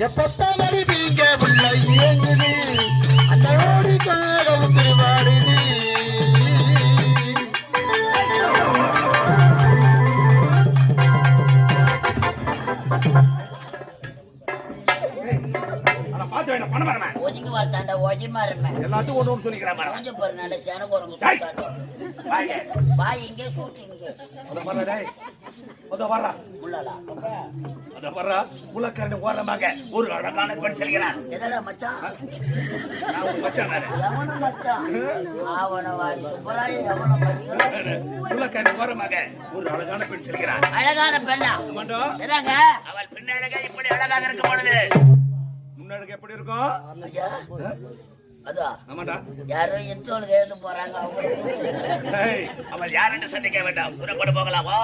எப்பத்தான் நீங்க உள்ள இயங்குது அந்த ஓடிக்காக உத்திரிவாடுது. எல்லாத்துக்கும் ஒன்று சொல்லிக்கிறேன். ஒரு அழகான பெண் செல்கிறார். அழகான பெண்ணா? அவள் பின்னழக இப்படி அழகாக இருக்க பொழுது முன்னழகு எப்படி இருக்கும்? யாரோ எத்தோளுக்கு எழுந்து போறாங்க. அவள் யார் என்று சந்திக்க வேண்டாம். புறப்பட போகலாமா?